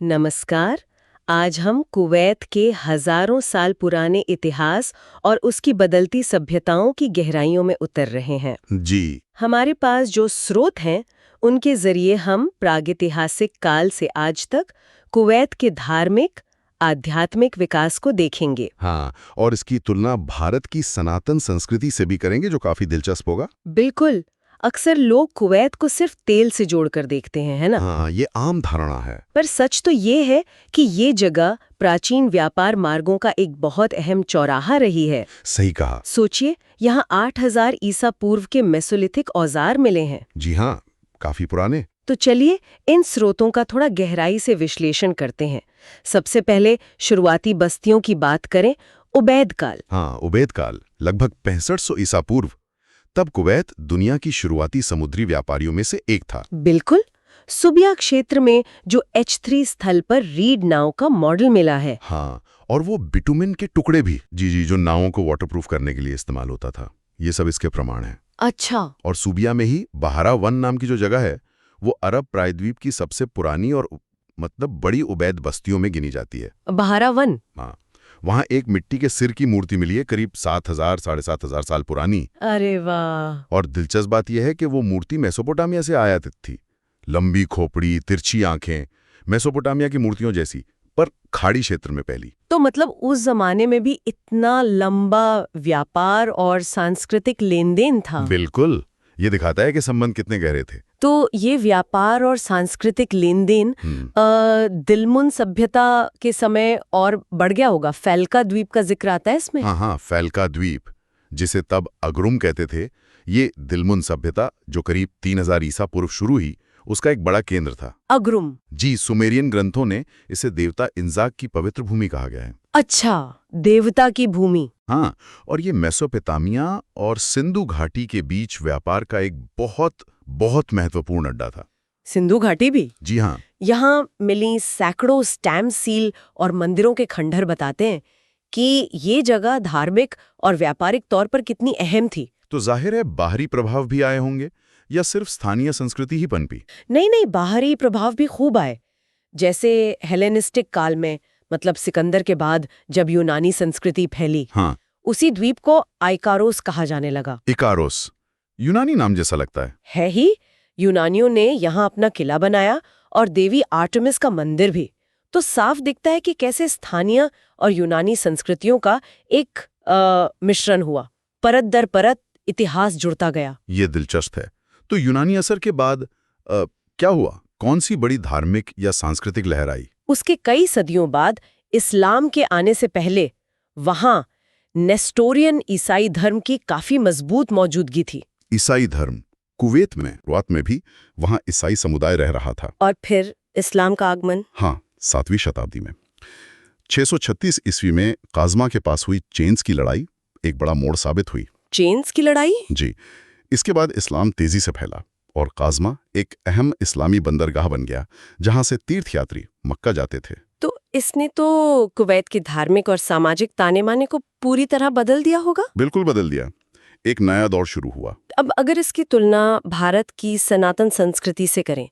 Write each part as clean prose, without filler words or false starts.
नमस्कार। आज हम कुवैत के हजारों साल पुराने इतिहास और उसकी बदलती सभ्यताओं की गहराइयों में उतर रहे हैं। जी। हमारे पास जो स्रोत हैं, उनके जरिए हम प्रागैतिहासिक काल से आज तक कुवैत के धार्मिक, आध्यात्मिक विकास को देखेंगे। हाँ, और इसकी तुलना भारत की सनातन संस्कृति से भी करेंगे, जो काफी दिलचस्प होगा। बिल्कुल। अक्सर लोग कुवैत को सिर्फ तेल से जोड़कर देखते हैं, है ना? हाँ, ये आम धारणा है। पर सच तो ये है कि ये जगह प्राचीन व्यापार मार्गों का एक बहुत अहम चौराहा रही है। सही कहा। सोचिए, यहाँ 8000 ईसा पूर्व के मेसोलिथिक औजार मिले हैं। जी हाँ, काफी पुराने। तो चलिए इन स्रोतों का थोड़ा गहराई से विश्लेषण करते हैं। सबसे पहले शुरुआती बस्तियों की बात करें। उबैद काल। हाँ, उबैद काल लगभग 6500 ईसा पूर्व। तब कुवैत दुनिया की शुरुआती समुद्री व्यापारियों में से एक था। बिल्कुल। सुबिया क्षेत्र में जो H3 स्थल पर रीड नाव का मॉडल मिला है। हाँ, और वो बिटुमिन के टुकड़े भी, जी, जो नावों को वाटरप्रूफ करने के लिए इस्तेमाल होता था। ये सब इसके प्रमाण हैं। अच्छा। और सूबिया में ही बहारा वन नाम की जो जगह है, वो अरब प्रायद्वीप की सबसे पुरानी और बड़ी उबैद बस्तियों में गिनी जाती है। बहारा वन। हाँ, वहाँ एक मिट्टी के सिर की मूर्ति मिली है, करीब 7000 साढ़े 7000 साल पुरानी। अरे वाह। और दिलचस्प बात यह है कि वो मूर्ति मेसोपोटामिया से आयातित थी। लंबी खोपड़ी, तिरछी आंखें, मेसोपोटामिया की मूर्तियों जैसी, पर खाड़ी क्षेत्र में पहली। तो मतलब उस जमाने में भी इतना लंबा व्यापार और सांस्कृतिक लेनदेन था। बिल्कुल, ये दिखाता है कि संबंध कितने गहरे थे। तो ये व्यापार और सांस्कृतिक लेनदेन दिलमुन सभ्यता के समय और बढ़ गया होगा। फैल्का द्वीप का जिक्र आता है इसमें। हाँ, फैल्का द्वीप, जिसे तब अगरुम कहते थे, ये दिलमुन सभ्यता जो करीब 3000 ईसा पूर्व शुरू हुई, उसका एक बड़ा केंद्र था। अगरुम। जी, सुमेरियन ग्रंथों ने इसे देवता इंजाक की पवित्र भूमि कहा गया है। अच्छा, देवता की भूमि। हाँ, और ये मेसोपोटामिया और सिंधु घाटी के बीच व्यापार का एक बहुत बहुत महत्वपूर्ण अड्डा था। सिंधु घाटी भी? जी हाँ। यहाँ मिली सैकड़ों स्टैम्प सील और मंदिरों के खंडहर बताते हैं कि ये जगह धार्मिक और व्यापारिक तौर पर कितनी अहम थी। तो जाहिर है बाहरी प्रभाव भी आए होंगे, या सिर्फ स्थानीय संस्कृति ही पनपी? नहीं, बाहरी प्रभाव भी खूब आए। जैसे हेलेनिस्टिक काल में, मतलब सिकंदर के बाद जब यूनानी संस्कृति फैली, हाँ, उसी द्वीप को आइकारोस कहा जाने लगा। इकारोस, यूनानी नाम जैसा लगता है। है ही। यूनानियों ने यहाँ अपना किला बनाया और देवी आर्टेमिस का मंदिर भी। तो साफ दिखता है कि कैसे स्थानीय और यूनानी संस्कृतियों का एक मिश्रण हुआ। परत दर परत इतिहास जुड़ता गया। ये दिलचस्प है। तो यूनानी असर के बाद क्या हुआ? कौन सी बड़ी धार्मिक या सांस्कृतिक लहर आई? उसके कई सदियों बाद इस्लाम के आने से पहले वहां नेस्टोरियन ईसाई धर्म की काफी मजबूत मौजूदगी थी। ईसाई धर्म कुवैत में शुरुआत में भी वहाँ ईसाई समुदाय रह रहा था। और फिर इस्लाम का आगमन? हाँ, 7वीं शताब्दी में 636 ईस्वी में काज़मा के पास हुई चेन्स की लड़ाई एक बड़ा मोड़ साबित हुई। चेन्स की लड़ाई? जी, इसके बाद इस्लाम तेजी से फैला और काज़मा एक अहम इस्लामी बंदरगाह बन गया, जहां से तीर्थयात्री मक्का जाते थे। तो इसने तो कुवैत की धार्मिक और सामाजिक ताने माने को पूरी तरह बदल दिया होगा। बिल्कुल बदल दिया। एक नया दौर शुरू हुआ। अब अगर इसकी तुलना भारत की सनातन संस्कृति से करें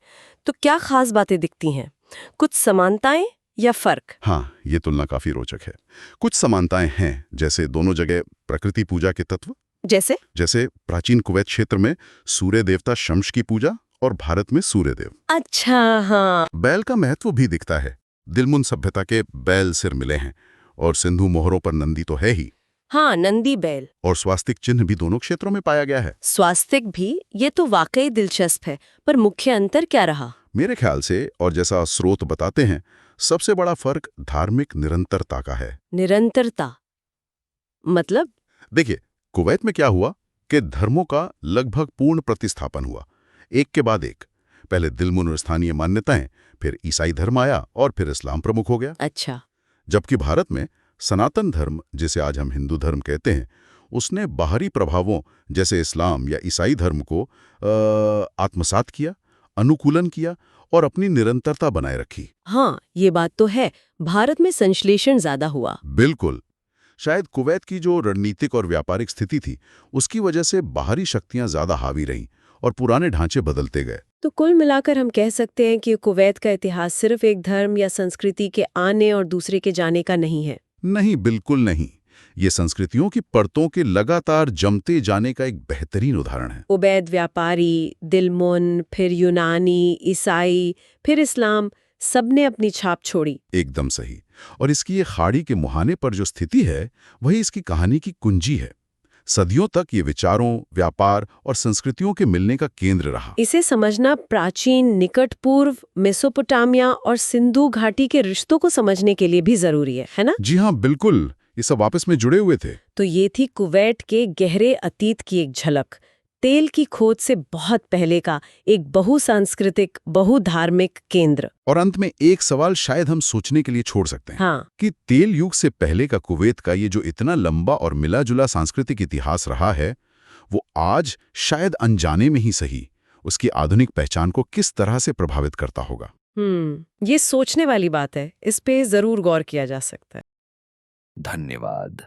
तो क्या खास बातें दिखती हैं? कुछ समानताएं या फर्क? हाँ, ये तुलना काफी रोचक है। कुछ समानताएं हैं, जैसे दोनों जगह प्रकृति पूजा के तत्व। जैसे प्राचीन कुवैत क्षेत्र में सूर्य देवता शम्स की पूजा और भारत में सूर्यदेव। अच्छा, हाँ। बैल का महत्व भी दिखता है। दिलमुन सभ्यता के बैल सिर मिले हैं और सिंधु मोहरों पर नंदी तो है ही। हाँ, नंदी बैल। और स्वास्तिक चिन्ह भी दोनों क्षेत्रों में पाया गया है। स्वास्तिक भी? ये तो वाकई दिलचस्प है। पर मुख्य अंतर क्या रहा? मेरे ख्याल से, और जैसा स्रोत बताते हैं, सबसे बड़ा फर्क धार्मिक निरंतरता का है। निरंतरता मतलब? देखिए, कुवैत में क्या हुआ कि धर्मों का लगभग पूर्ण प्रतिस्थापन हुआ, एक के बाद एक। पहले दिलमुन और स्थानीय मान्यताएं, फिर ईसाई धर्म आया और फिर इस्लाम प्रमुख हो गया। अच्छा। जबकि भारत में सनातन धर्म, जिसे आज हम हिंदू धर्म कहते हैं, उसने बाहरी प्रभावों जैसे इस्लाम या ईसाई धर्म को आत्मसात किया, अनुकूलन किया और अपनी निरंतरता बनाए रखी। हाँ, ये बात तो है। भारत में संश्लेषण ज्यादा हुआ। बिल्कुल। शायद कुवैत की जो रणनीतिक और व्यापारिक स्थिति थी, उसकी वजह से बाहरी शक्तियां ज्यादा हावी रहीं और पुराने ढांचे बदलते गए। तो कुल मिलाकर हम कह सकते हैं कि कुवैत का इतिहास सिर्फ एक धर्म या संस्कृति के आने और दूसरे के जाने का नहीं है। नहीं, बिल्कुल नहीं। ये संस्कृतियों की परतों के लगातार जमते जाने का एक बेहतरीन उदाहरण है। उबैद व्यापारी, दिलमुन, फिर यूनानी, ईसाई, फिर इस्लाम, सबने अपनी छाप छोड़ी। एकदम सही। और इसकी ये खाड़ी के मुहाने पर जो स्थिति है, वही इसकी कहानी की कुंजी है। सदियों तक ये विचारों, व्यापार और संस्कृतियों के मिलने का केंद्र रहा। इसे समझना प्राचीन, निकट पूर्व, मेसोपोटामिया और सिंधु घाटी के रिश्तों को समझने के लिए भी जरूरी है ना? जी हाँ, बिल्कुल। ये सब आपस में जुड़े हुए थे। तो ये थी कुवैत के गहरे अतीत की एक झलक। तेल की खोज से बहुत पहले का एक बहुसांस्कृतिक, बहुधार्मिक केंद्र। और अंत में एक सवाल शायद हम सोचने के लिए छोड़ सकते हैं। हाँ। कि तेल युग से पहले का कुवैत का ये जो इतना लंबा और मिला-जुला सांस्कृतिक इतिहास रहा है, वो आज शायद अनजाने में ही सही उसकी आधुनिक पहचान को किस तरह से प्रभावित करता होगा। ये सोचने वाली बात है। इस पे जरूर गौर किया जा सकता है। धन्यवाद।